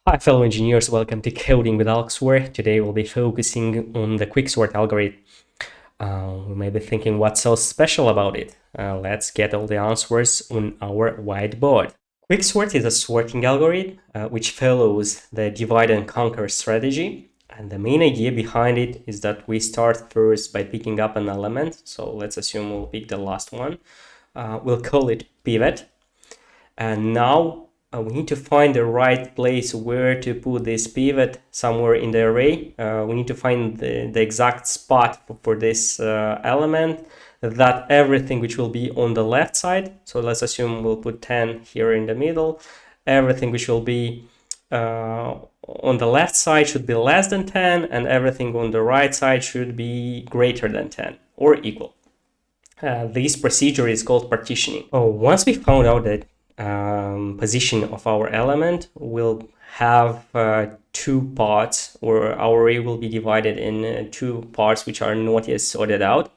Hi fellow engineers, welcome to Coding with Quicksort. Today we'll be focusing on the Quicksort algorithm. We may be thinking what's so special about it. Let's get all the answers on our whiteboard. Quicksort is a sorting algorithm which follows the divide and conquer strategy. And the main idea behind it is that we start first by picking up an element. So let's assume we'll pick the last one. We'll call it pivot. And now we need to find the right place where to put this pivot somewhere in the array. We need to find the exact spot for this element, that everything which will be on the left side. So let's assume we'll put 10 here in the middle. Everything which will be on the left side should be less than 10, and everything on the right side should be greater than 10 or equal. This procedure is called partitioning. Once we found out that position of our element, will have two parts, or our array will be divided in two parts which are not yet sorted out.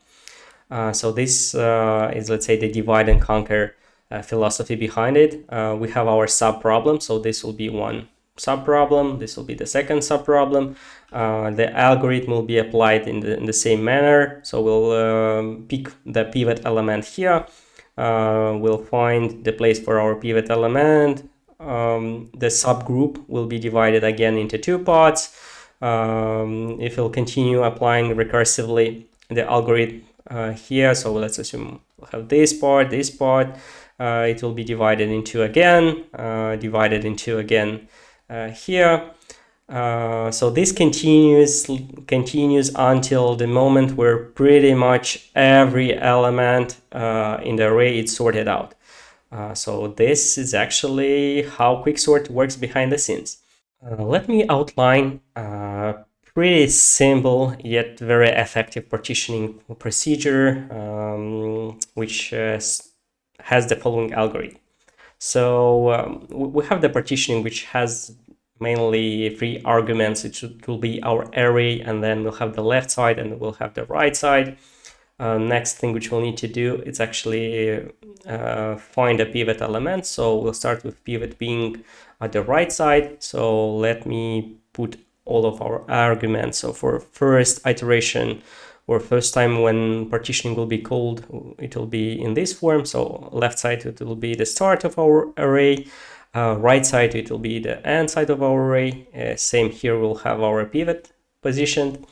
So this is, let's say, the divide and conquer philosophy behind it. We have our sub-problem, so this will be one sub-problem, this will be the second sub-problem. The algorithm will be applied in the same manner. So we'll pick the pivot element here. We'll find the place for our pivot element. The subgroup will be divided again into two parts. If we'll continue applying recursively the algorithm here, so let's assume we'll have this part, it will be divided into again, here. So this continues until the moment where pretty much every element in the array is sorted out. So this is actually how Quicksort works behind the scenes. Let me outline a pretty simple yet very effective partitioning procedure, which has the following algorithm. So we have the partitioning, which has mainly three arguments. It will be our array, and then we'll have the left side and we'll have the right side. Next thing which we'll need to do is actually find a pivot element. So we'll start with pivot being at the right side. So let me put all of our arguments. So for first iteration, or first time when partitioning will be called, it will be in this form. So left side, it will be the start of our array. Right side, it will be the end side of our array. Same here, we'll have our pivot positioned.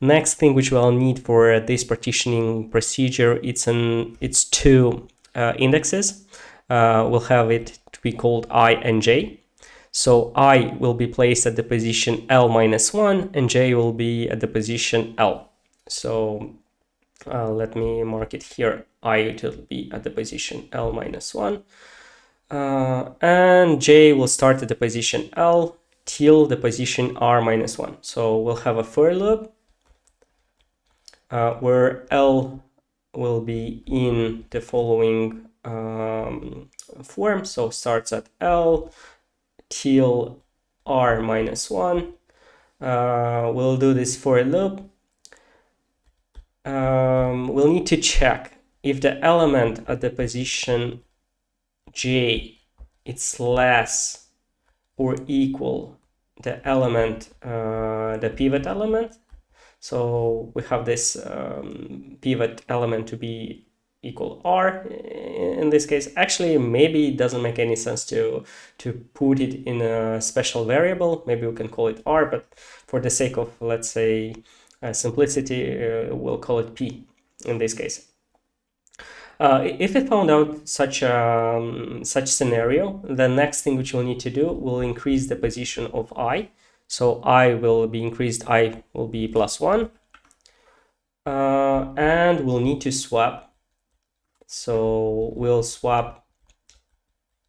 Next thing which we'll need for this partitioning procedure, it's two indexes. We'll have it to be called I and j. So I will be placed at the position L-1 and j will be at the position L. So let me mark it here. I will be at the position L-1. And j will start at the position L till the position R-1. So we'll have a for loop where L will be in the following form. So starts at L till R-1. We'll do this for a loop. We'll need to check if the element at the position j it's less or equal the element, the pivot element. So we have this pivot element to be equal r in this case. Actually, maybe it doesn't make any sense to put it in a special variable. Maybe we can call it r, but for the sake of, let's say, simplicity, we'll call it p in this case. If we found out such scenario, the next thing which we'll need to do, will increase the position of I. So I will be increased, I will be +1. And we'll need to swap. So we'll swap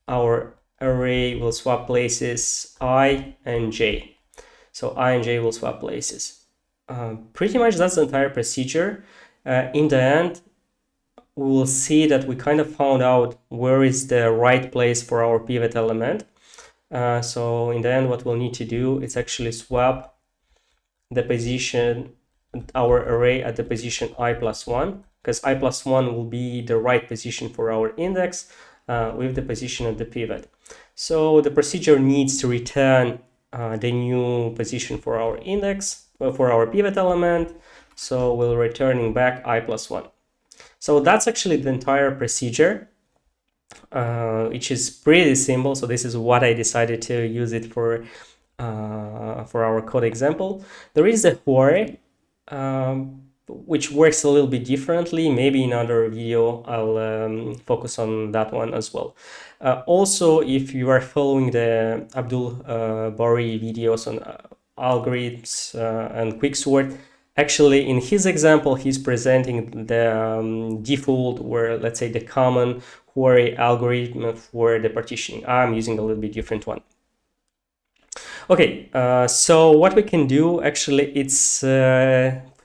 our array, will swap places I and j. So I and j will swap places. Pretty much that's the entire procedure. In the end, we will see that we kind of found out where is the right place for our pivot element. So in the end, what we'll need to do is actually swap the position, our array at the position I+1, because I+1 will be the right position for our index with the position of the pivot. So the procedure needs to return the new position for our index, for our pivot element. So we'll returning back I plus 1. So that's actually the entire procedure, which is pretty simple. So this is what I decided to use it for our code example. There is a Hoare, which works a little bit differently. Maybe in another video I'll focus on that one as well. Also, if you are following the Abdul Bari videos on algorithms and Quicksort, actually in his example he's presenting the default, or let's say the common Hoare algorithm for the partitioning. I'm using a little bit different one. Okay, so what we can do actually, it's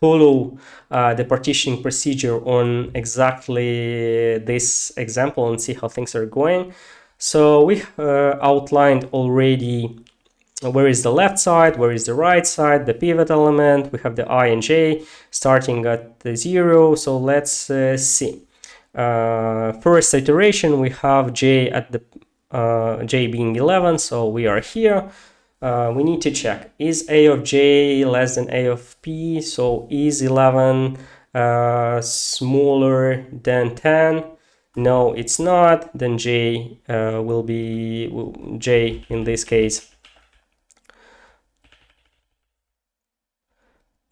follow the partitioning procedure on exactly this example and see how things are going. So we outlined already where is the left side, where is the right side, the pivot element. We have the I and J starting at the 0. So let's see. First iteration, we have J at the J being 11, so we are here. We need to check, is A of J less than A of P? So is 11 smaller than 10? No, it's not. Then J will be, J in this case,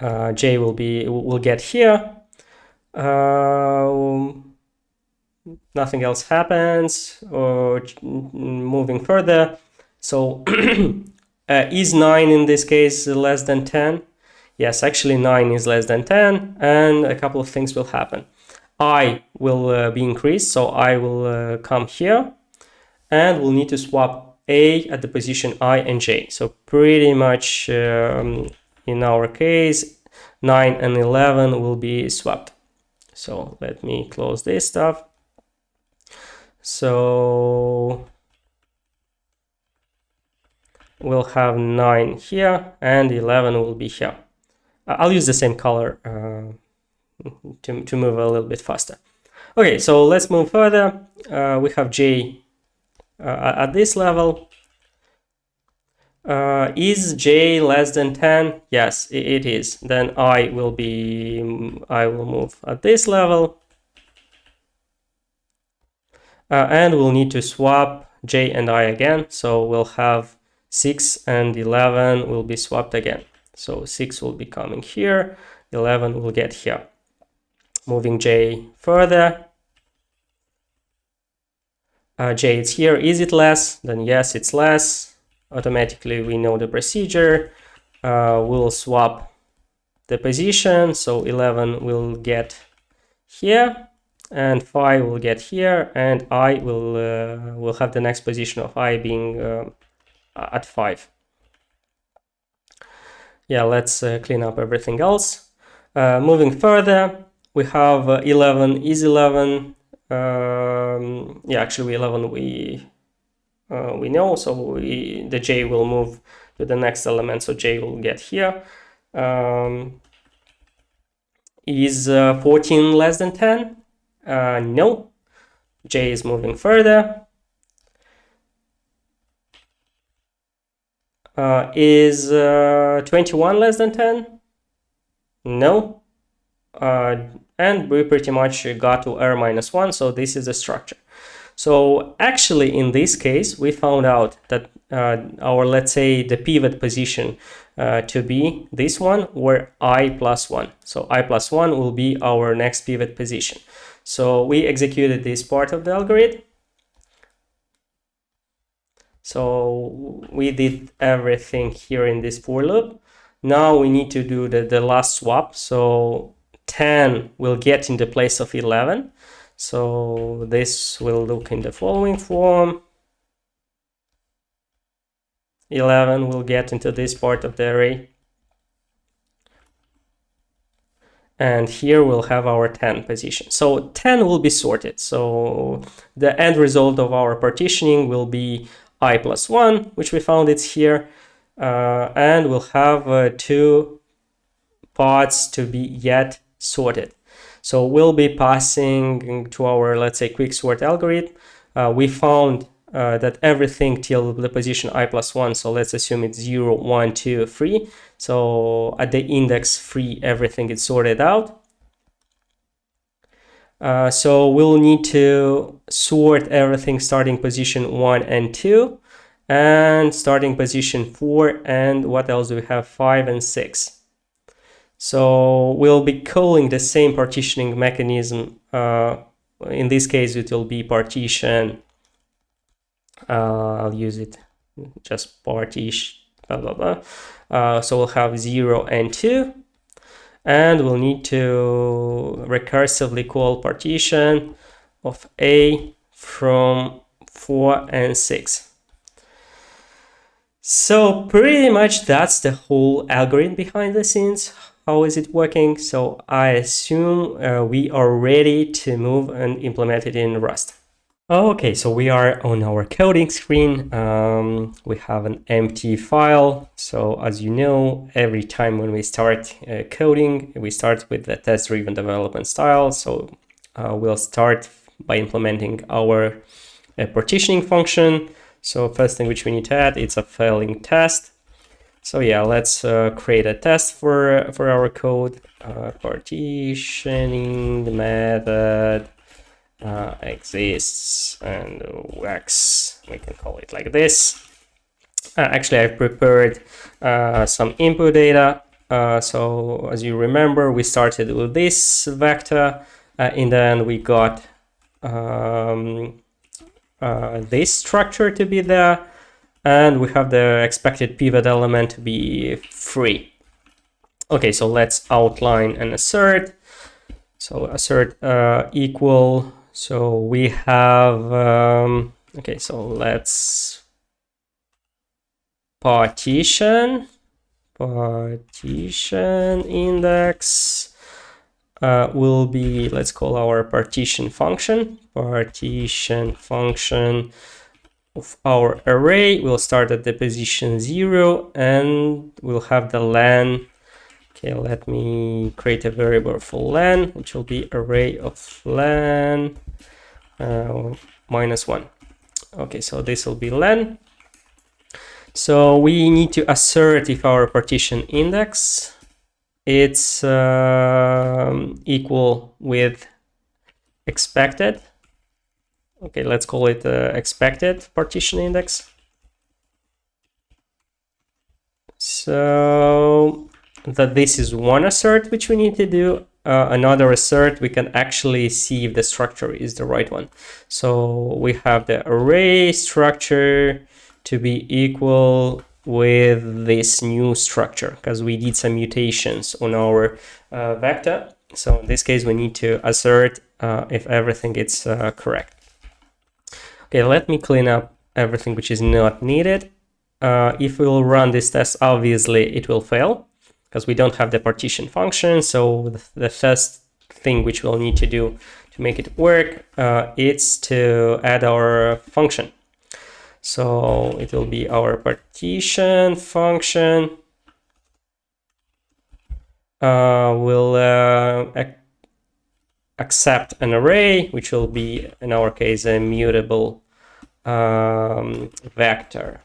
J will get here. Nothing else happens. Or moving further, so is 9 in this case less than 10? Yes, actually 9 is less than 10, and a couple of things will happen. I will be increased, so I will come here, and we'll need to swap A at the position I and J. So pretty much in our case, 9 and 11 will be swapped. So let me close this stuff. So we'll have 9 here and 11 will be here. I'll use the same color to move a little bit faster. Okay, so let's move further. We have J at this level. Is J less than 10? Yes, it is. Then I will move at this level. And we'll need to swap J and I again. So we'll have 6 and 11 will be swapped again. So 6 will be coming here, 11 will get here. Moving J further. J is here. Is it less? Then yes, it's less. Automatically we know the procedure. We'll swap the position. So 11 will get here, and 5 will get here, and I will have the next position of I being at 5. Yeah, let's clean up everything else. Moving further, we have 11 is 11. Yeah, actually 11 we know, so the J will move to the next element, so J will get here. Is 14 less than 10? No. J is moving further. Is 21 less than 10? No. And we pretty much got to R minus 1, so this is the structure. So actually in this case, we found out that our, let's say, the pivot position to be this one, or I plus 1. So I plus 1 will be our next pivot position. So we executed this part of the algorithm. So we did everything here in this for loop. Now we need to do the last swap. So 10 will get in the place of 11. So this will look in the following form. 11 will get into this part of the array. And here we'll have our 10 position. So 10 will be sorted. So the end result of our partitioning will be I plus 1, which we found it's here. And we'll have 2 parts to be yet sorted. So we'll be passing to our, let's say, quicksort algorithm. We found that everything till the position I plus 1, so let's assume it's 0, 1, 2, 3. So at the index 3, everything is sorted out. So we'll need to sort everything starting position 1 and 2, and starting position 4, and what else do we have? 5 and 6. So we'll be calling the same partitioning mechanism. In this case, it will be partition. I'll use it just partition, blah, blah, blah. So we'll have 0 and 2. And we'll need to recursively call partition of A from 4 and 6. So pretty much that's the whole algorithm behind the scenes. How is it working? So I assume we are ready to move and implement it in Rust. Okay, so we are on our coding screen. We have an empty file. So as you know, every time when we start coding, we start with the test-driven development style. So we'll start by implementing our partitioning function. So first thing which we need to add, it's a failing test. So yeah, let's create a test for our code. Partitioning method exists, and wax, we can call it like this. Actually, I've prepared some input data. So as you remember, we started with this vector, and then we got this structure to be there, and we have the expected pivot element to be 3. Okay, so let's outline and assert. So assert equal. So we have, okay, so let's partition index will be, let's call our partition function of our array. We'll start at the position 0, and we'll have the len. Okay, let me create a variable for len, which will be array of len -1. Okay, so this will be len. So we need to assert if our partition index it's equal with expected. Okay, let's call it expected partition index. So that this is one assert which we need to do. Another assert, we can actually see if the structure is the right one. So we have the array structure to be equal with this new structure, because we did some mutations on our vector. So in this case, we need to assert if everything is correct. Okay, let me clean up everything which is not needed. If we will run this test, obviously it will fail, because we don't have the partition function. So the first thing which we'll need to do to make it work is to add our function. So it will be our partition function. We'll accept an array, which will be, in our case, a mutable vector,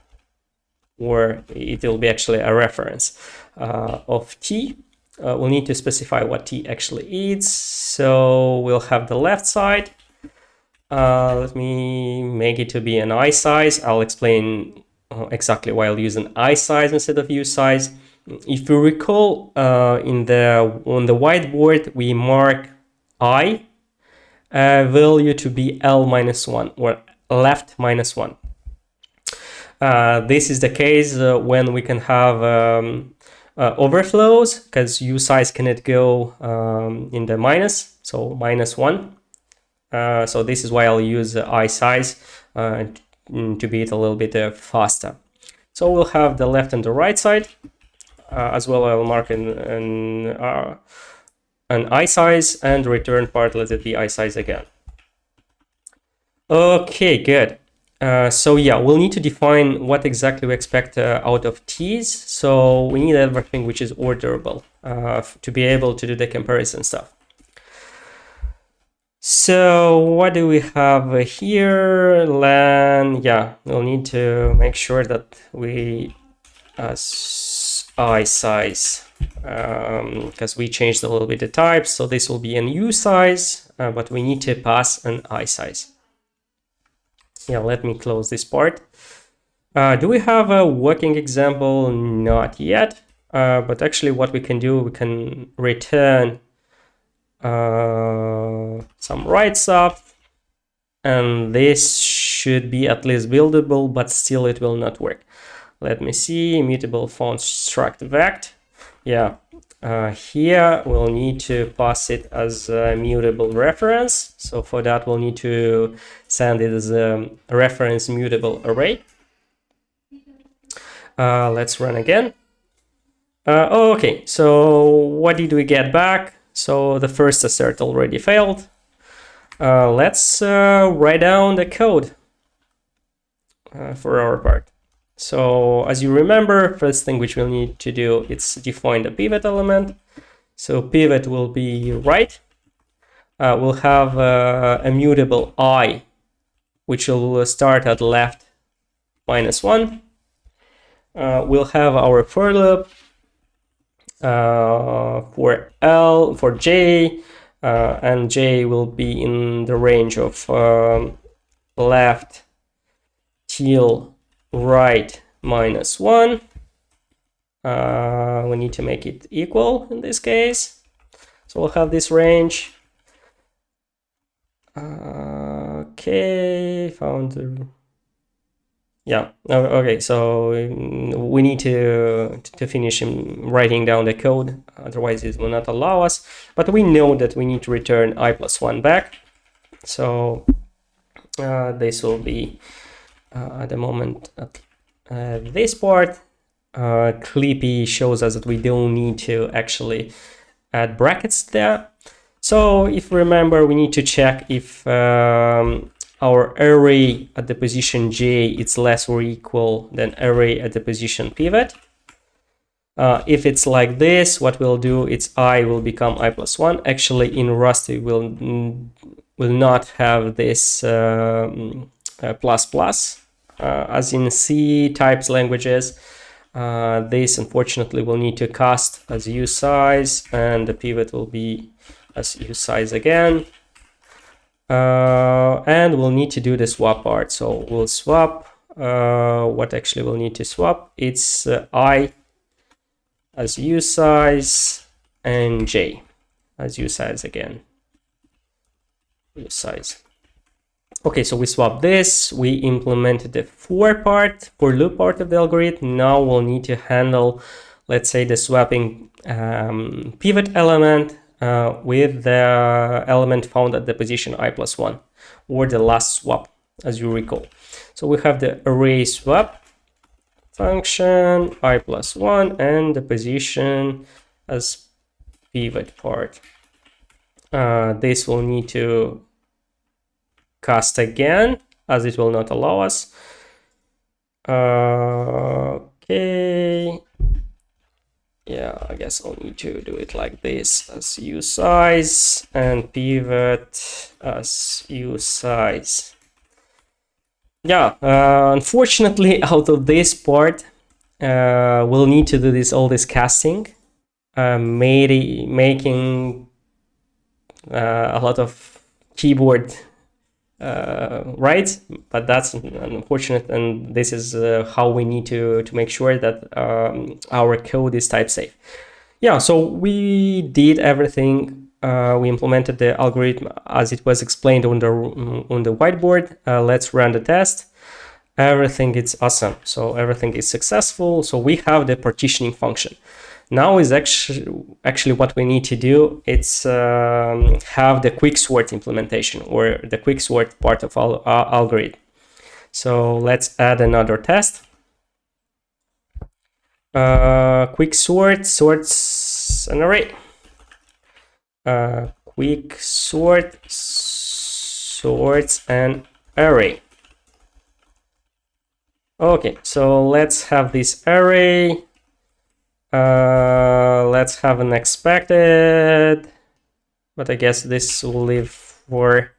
or it will be actually a reference of t. We'll need to specify what t actually is. So we'll have the left side. Let me make it to be an I size. I'll explain exactly why I'll use an I size instead of U size. If you recall, on the whiteboard, we mark I value to be L-1 or left -1. This is the case when we can have overflows, because U size cannot go in the minus, so -1. So this is why I'll use I size to be it a little bit faster. So we'll have the left and the right side. As well, I'll mark an I size, and return part, let it be I size again. Okay, good. So yeah, we'll need to define what exactly we expect out of t's. So we need everything which is orderable to be able to do the comparison stuff. So what do we have here? Then yeah, we'll need to make sure that we I size, because we changed a little bit the type, so this will be an U size, but we need to pass an I size. Yeah, let me close this part. Do we have a working example? Not yet, but actually what we can do, we can return some write stuff, and this should be at least buildable, but still it will not work. Let me see, immutable font struct vect. Yeah, here we'll need to pass it as a mutable reference. So for that, we'll need to send it as a reference mutable array. Let's run again. Okay, so what did we get back? So the first assert already failed. Let's write down the code for our part. So as you remember, first thing which we'll need to do is define the pivot element. So pivot will be right. We'll have a mutable I, which will start at left -1. We'll have our for loop for j, and j will be in the range of left till right -1. We need to make it equal in this case. So we'll have this range. Okay, found the... Yeah, okay, so we need to finish writing down the code, otherwise it will not allow us. But we know that we need to return I+1 back. So this will be at the moment this part. Clippy shows us that we don't need to actually add brackets there. So if we remember, we need to check if our array at the position j is less or equal than array at the position pivot. If it's like this, what we'll do is I will become I+1. Actually, in Rust, we will not have this plus plus as in C types languages. This unfortunately will need to cast as U size, and the pivot will be as U size again. And we'll need to do the swap part. So we'll swap. What actually we'll need to swap? It's I as U size and J as U size again. U size. Okay, so we swap this. We implemented the for loop part of the algorithm. Now we'll need to handle, let's say, the swapping pivot element with the element found at the position I+1, or the last swap, as you recall. So we have the array swap function I+1 and the position as pivot part. This will need to cast again, as it will not allow us. Okay. Yeah, I guess I'll need to do it like this, as U size, and pivot as U size. Yeah, unfortunately, out of this part, we'll need to do all this casting, making a lot of keyboard right, but that's unfortunate, and this is how we need to make sure that our code is type safe. Yeah, so we did everything. We implemented the algorithm as it was explained on the whiteboard. Let's run the test. Everything is awesome, so everything is successful. So we have the partitioning function. Now is actually what we need to do. It's have the quicksort implementation, or the quicksort part of our algorithm. So let's add another test. Quicksort sorts an array. Quicksort sorts an array. Okay, so let's have this array. Let's have an expected, but I guess this will leave for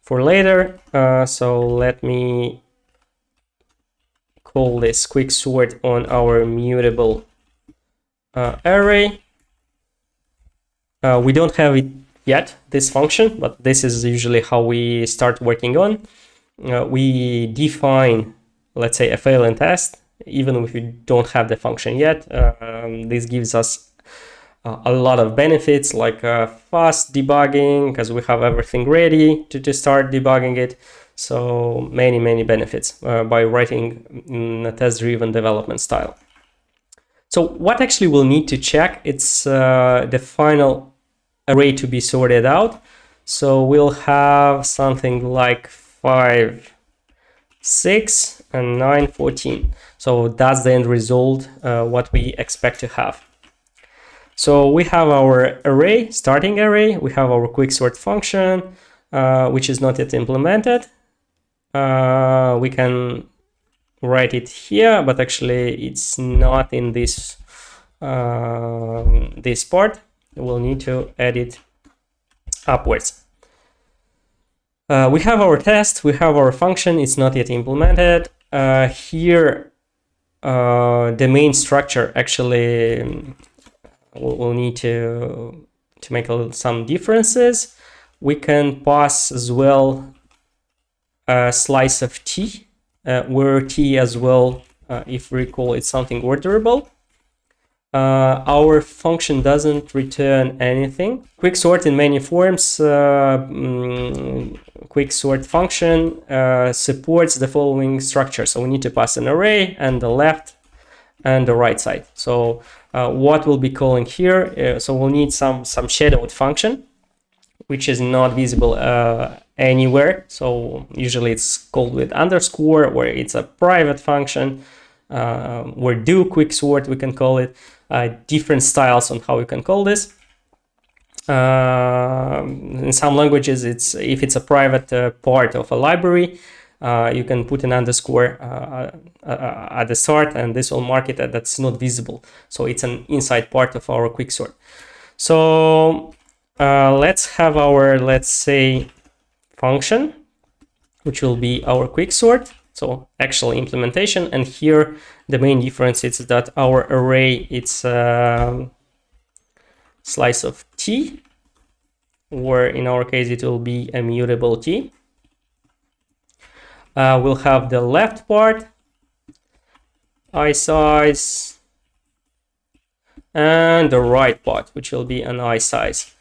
later. So let me call this quicksort on our mutable array. We don't have it yet, this function, but this is usually how we start working on. We define, let's say, a fail and test, even if we don't have the function yet. This gives us a lot of benefits, like fast debugging, because we have everything ready to start debugging it. So many benefits by writing in a test-driven development style. So what actually we'll need to check, it's the final array to be sorted out. So we'll have something like 5, 6, and 9, 14. So that's the end result, what we expect to have. So we have our array, starting array. We have our quicksort function, which is not yet implemented. We can write it here, but actually it's not in this this part. We'll need to add it upwards. We have our test, we have our function, it's not yet implemented. Here, the main structure actually we'll need to make some differences. We can pass as well a slice of t, where t as well, if we recall, it's something orderable. Our function doesn't return anything. Quicksort in many forms. Quicksort function supports the following structure. So we need to pass an array and the left and the right side. So what we'll be calling here, so we'll need some shadowed function, which is not visible anywhere. So usually it's called with underscore, or it's a private function, or do quicksort, we can call it. Different styles on how you can call this. In some languages, if it's a private part of a library, you can put an underscore at the start, and this will mark it that's not visible. So it's an inside part of our quicksort. So let's have our, let's say, function, which will be our quicksort. So actual implementation, and here the main difference is that our array, it's a slice of t, or in our case it will be a mutable t. We'll have the left part, I size, and the right part, which will be an I size.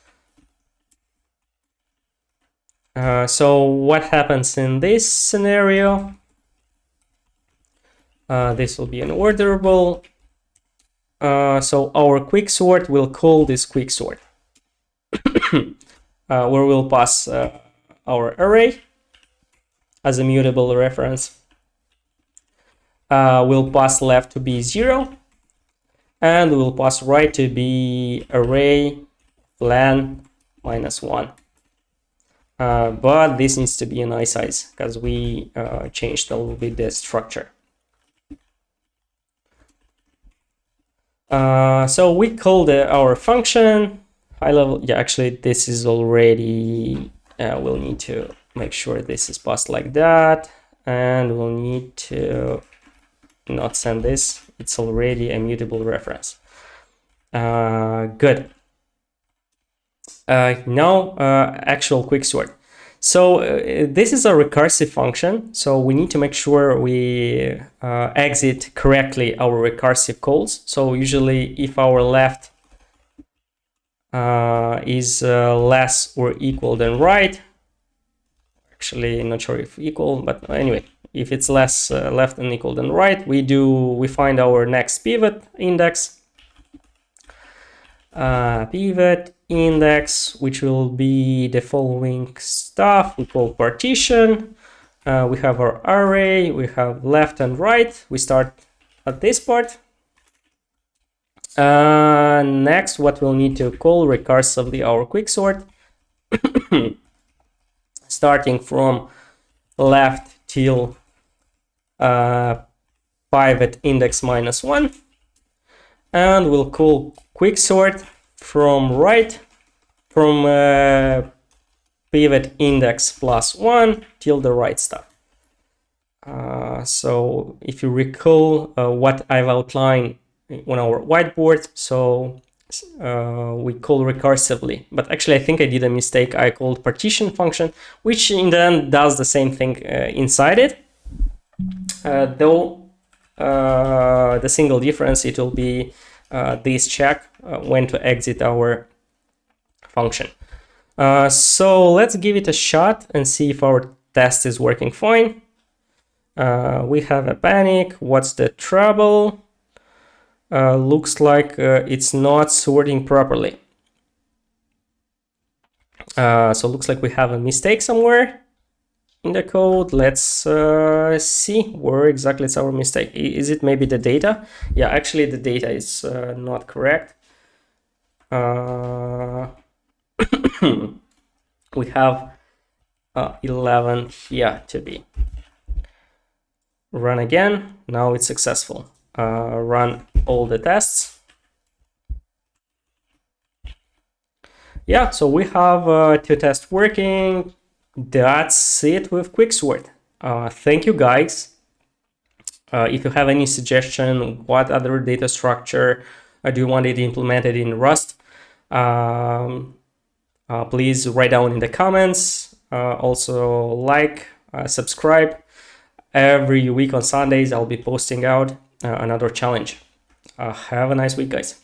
So what happens in this scenario? This will be an orderable. So our quicksort will call this quicksort, where we'll pass our array as a mutable reference. We'll pass left to be 0, and we'll pass right to be array len -1. But this needs to be an I size, because we changed a little bit the structure. So we called our function high level. Yeah, actually this is already, we'll need to make sure this is passed like that, and we'll need to not send this. It's already a mutable reference. Good. Now actual quicksort. So this is a recursive function, so we need to make sure we exit correctly our recursive calls. So usually if our left is less or equal than right, actually not sure if equal, but anyway, if it's less left than equal than right, we find our next pivot index. Pivot index, which will be the following stuff. We call partition. We have our array, we have left and right. We start at this part. Next, what we'll need to call recursively our quicksort, starting from left till pivot index -1, and we'll call quicksort from right, from pivot index +1 till the right stuff. So if you recall what I've outlined on our whiteboard, so we call recursively, but actually I think I did a mistake. I called partition function, which in the end does the same thing inside it, though the single difference, it will be this check when to exit our function. So let's give it a shot and see if our test is working fine. We have a panic. What's the trouble? Looks like it's not sorting properly. So looks like we have a mistake somewhere in the code. Let's see where exactly it's our mistake. Is it maybe the data? Yeah, actually the data is not correct. We have 11 here to be. Run again. Now it's successful. Run all the tests. Yeah, so we have 2 tests working. That's it with Quicksort. Thank you, guys. If you have any suggestion, what other data structure do you want it implemented in Rust, please write down in the comments. Also like, subscribe. Every week on Sundays, I'll be posting out another challenge. Have a nice week, guys.